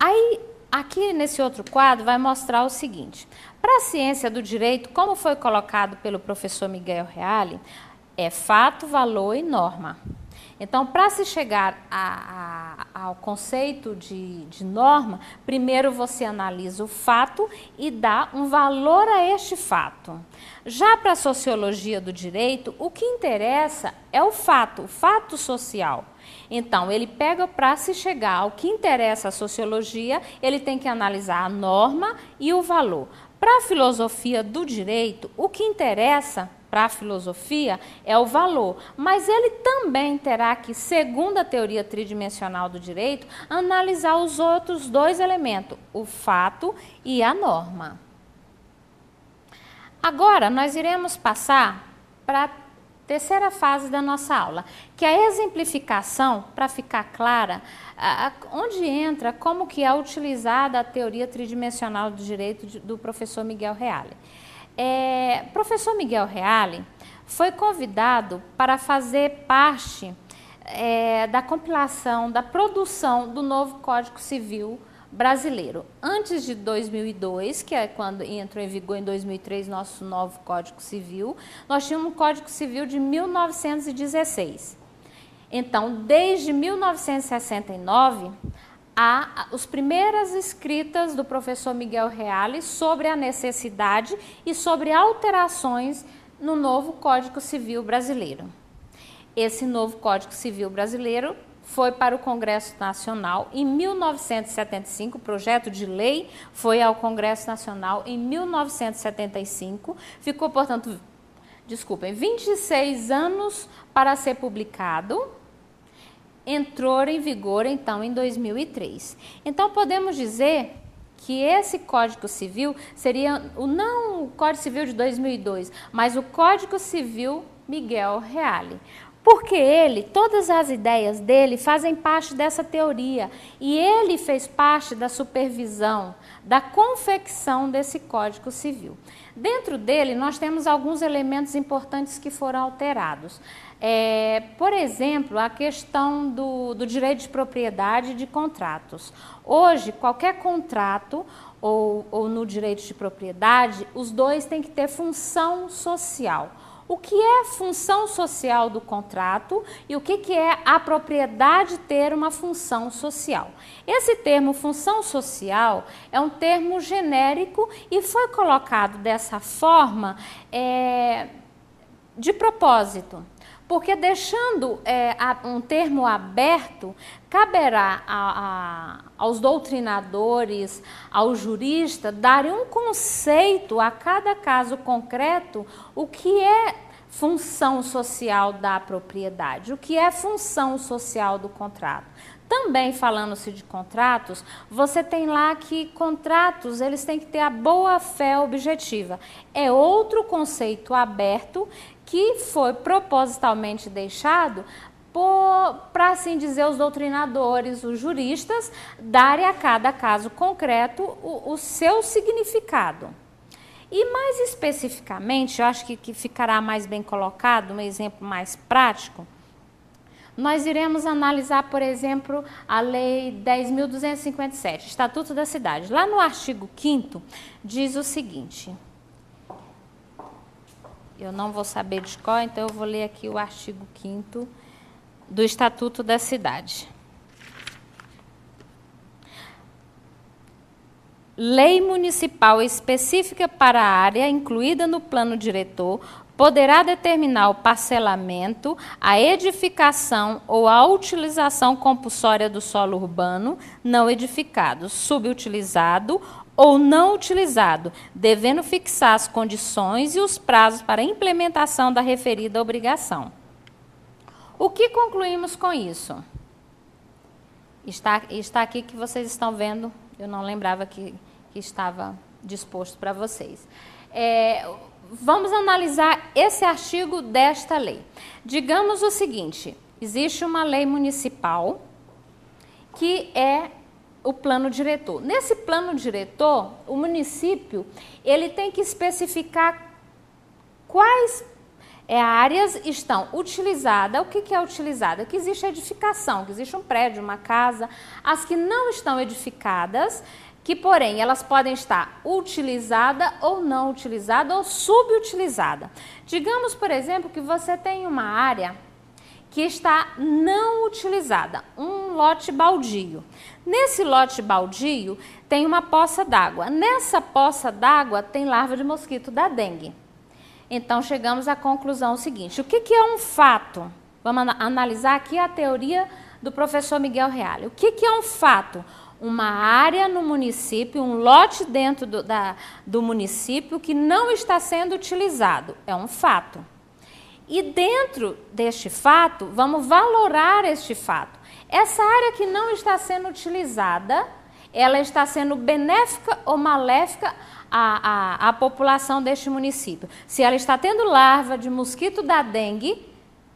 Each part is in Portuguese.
Aí, aqui nesse outro quadro, vai mostrar o seguinte. Para a ciência do direito, como foi colocado pelo professor Miguel Reale, é fato, valor e norma. Então, para se chegar ao conceito de norma, primeiro você analisa o fato e dá um valor a este fato. Já para a sociologia do direito, o que interessa é o fato social. Então, ele pega para se chegar ao que interessa a sociologia, ele tem que analisar a norma e o valor. Para a filosofia do direito, o que interessa para a filosofia é o valor, mas ele também terá que, segundo a teoria tridimensional do direito, analisar os outros dois elementos, o fato e a norma. Agora, nós iremos passar para a terceira fase da nossa aula, que é a exemplificação, para ficar clara, onde entra, como que é utilizada a teoria tridimensional do direito do professor Miguel Reale. Professor Miguel Reale foi convidado para fazer parte da compilação, da produção do novo Código Civil brasileiro. Antes de 2002, que é quando entrou em vigor em 2003 nosso novo Código Civil, nós tínhamos um Código Civil de 1916. Então, desde 1969, há as primeiras escritas do professor Miguel Reale sobre a necessidade e sobre alterações no novo Código Civil brasileiro. Esse novo Código Civil brasileiro foi para o Congresso Nacional em 1975, o projeto de lei foi ao Congresso Nacional em 1975, ficou, portanto, 26 anos para ser publicado, entrou em vigor, então, em 2003. Então, podemos dizer que esse Código Civil seria, não o Código Civil de 2002, mas o Código Civil Miguel Reale. Porque todas as ideias dele fazem parte dessa teoria e ele fez parte da supervisão, da confecção desse Código Civil. Dentro dele, nós temos alguns elementos importantes que foram alterados. Por exemplo, a questão do direito de propriedade e de contratos. Hoje, qualquer contrato ou no direito de propriedade, os dois têm que ter função social. O que é função social do contrato e o que é a propriedade ter uma função social? Esse termo função social é um termo genérico e foi colocado dessa forma de propósito. Porque deixando um termo aberto, caberá aos doutrinadores, aos juristas, darem um conceito a cada caso concreto, o que é função social da propriedade, o que é função social do contrato. Também falando-se de contratos, você tem lá que contratos, eles têm que ter a boa-fé objetiva. É outro conceito aberto que foi propositalmente deixado para, assim dizer, os doutrinadores, os juristas, darem a cada caso concreto o seu significado. E mais especificamente, eu acho que ficará mais bem colocado, um exemplo mais prático, nós iremos analisar, por exemplo, a Lei 10.257, Estatuto da Cidade. Lá no artigo 5º, diz o seguinte, eu não vou saber de qual, então eu vou ler aqui o artigo 5º do Estatuto da Cidade. Lei municipal específica para a área incluída no plano diretor poderá determinar o parcelamento, a edificação ou a utilização compulsória do solo urbano não edificado, subutilizado ou não utilizado, devendo fixar as condições e os prazos para a implementação da referida obrigação. O que concluímos com isso? Está aqui que vocês estão vendo, eu não lembrava que estava disposto para vocês. Vamos analisar esse artigo desta lei. Digamos o seguinte, existe uma lei municipal que é o plano diretor. Nesse plano diretor, o município ele tem que especificar quais Áreas estão utilizadas. O que é utilizada? Que existe edificação, que existe um prédio, uma casa. As que não estão edificadas, que porém elas podem estar utilizada ou não utilizada ou subutilizada. Digamos, por exemplo, que você tem uma área que está não utilizada, um lote baldio. Nesse lote baldio tem uma poça d'água. Nessa poça d'água tem larva de mosquito da dengue. Então chegamos à conclusão seguinte: o que é um fato? Vamos analisar aqui a teoria do professor Miguel Reale. O que é um fato? Uma área no município, um lote dentro do município que não está sendo utilizado. É um fato. E dentro deste fato, vamos valorar este fato. Essa área que não está sendo utilizada, ela está sendo benéfica ou maléfica à população deste município. Se ela está tendo larva de mosquito da dengue,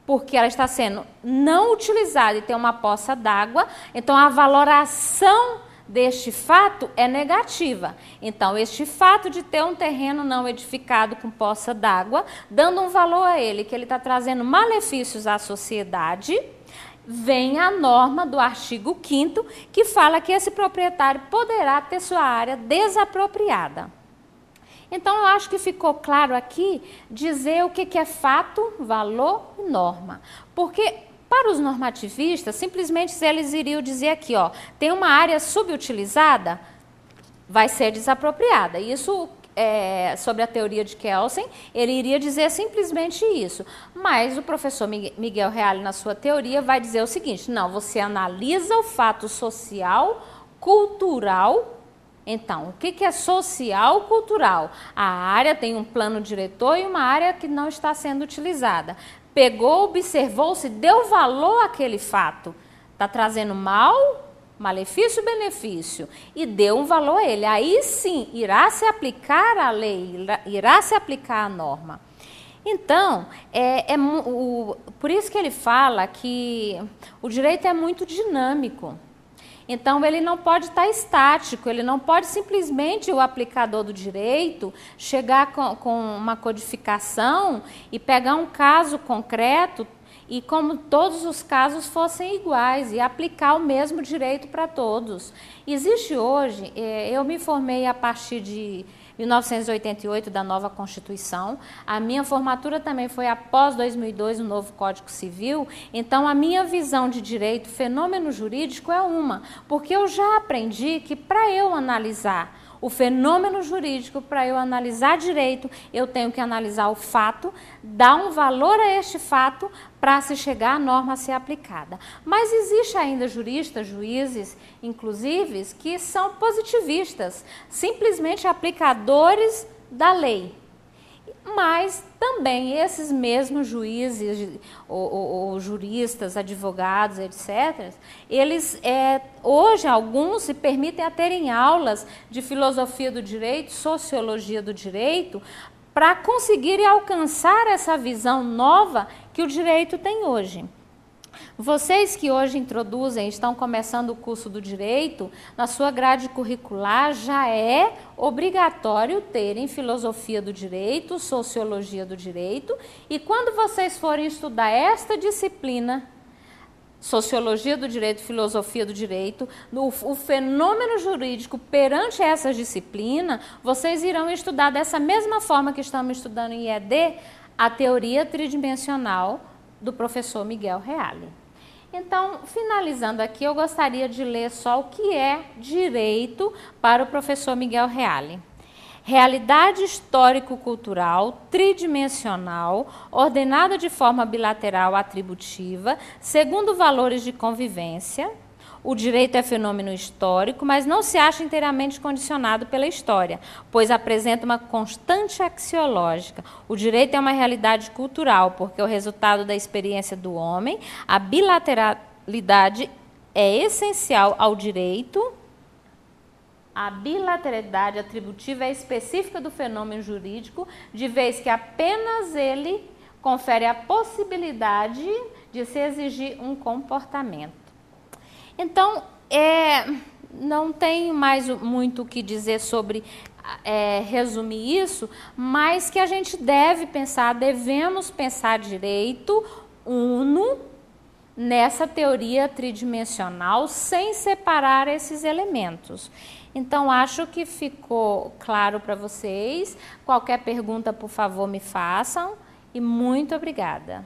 porque ela está sendo não utilizada e tem uma poça d'água, então a valoração deste fato é negativa. Então, este fato de ter um terreno não edificado com poça d'água, dando um valor a ele, que ele está trazendo malefícios à sociedade, vem a norma do artigo 5º, que fala que esse proprietário poderá ter sua área desapropriada. Então, eu acho que ficou claro aqui dizer o que é fato, valor e norma. Porque para os normativistas, simplesmente eles iriam dizer aqui, ó, tem uma área subutilizada, vai ser desapropriada. Isso, sobre a teoria de Kelsen, ele iria dizer simplesmente isso. Mas o professor Miguel Reale, na sua teoria, vai dizer o seguinte: não, você analisa o fato social, cultural. Então, o que é social, cultural? A área tem um plano diretor e uma área que não está sendo utilizada. Pegou, observou-se, deu valor àquele fato. Está trazendo mal, malefício, benefício. E deu um valor a ele. Aí sim, irá se aplicar a lei, irá se aplicar a norma. Então, por isso que ele fala que o direito é muito dinâmico. Então, ele não pode estar estático, ele não pode simplesmente, o aplicador do direito, chegar com uma codificação e pegar um caso concreto e como todos os casos fossem iguais e aplicar o mesmo direito para todos. Existe hoje, eu me formei a partir de 1988, da nova Constituição. A minha formatura também foi após 2002, o novo Código Civil. Então, a minha visão de direito, fenômeno jurídico é uma, porque eu já aprendi que para eu analisar o fenômeno jurídico, para eu analisar direito, eu tenho que analisar o fato, dar um valor a este fato para se chegar à norma a ser aplicada. Mas existe ainda juristas, juízes, inclusive, que são positivistas, simplesmente aplicadores da lei. Mas também esses mesmos juízes, ou juristas, advogados, etc., eles, hoje, alguns se permitem a terem aulas de filosofia do direito, sociologia do direito, para conseguirem alcançar essa visão nova que o direito tem hoje. Vocês que hoje estão começando o curso do direito, na sua grade curricular já é obrigatório terem filosofia do direito, sociologia do direito, e quando vocês forem estudar esta disciplina, sociologia do direito, filosofia do direito, o fenômeno jurídico perante essa disciplina, vocês irão estudar dessa mesma forma que estamos estudando em ED, a teoria tridimensional do professor Miguel Reale. Então, finalizando aqui, eu gostaria de ler só o que é direito para o professor Miguel Reale. Realidade histórico-cultural, tridimensional, ordenada de forma bilateral atributiva, segundo valores de convivência. O direito é fenômeno histórico, mas não se acha inteiramente condicionado pela história, pois apresenta uma constante axiológica. O direito é uma realidade cultural, porque é o resultado da experiência do homem. A bilateralidade é essencial ao direito. A bilateralidade atributiva é específica do fenômeno jurídico, de vez que apenas ele confere a possibilidade de se exigir um comportamento. Então, não tenho mais muito o que dizer sobre resumir isso, mas que a gente devemos pensar direito, uno, nessa teoria tridimensional, sem separar esses elementos. Então, acho que ficou claro para vocês. Qualquer pergunta, por favor, me façam. E muito obrigada.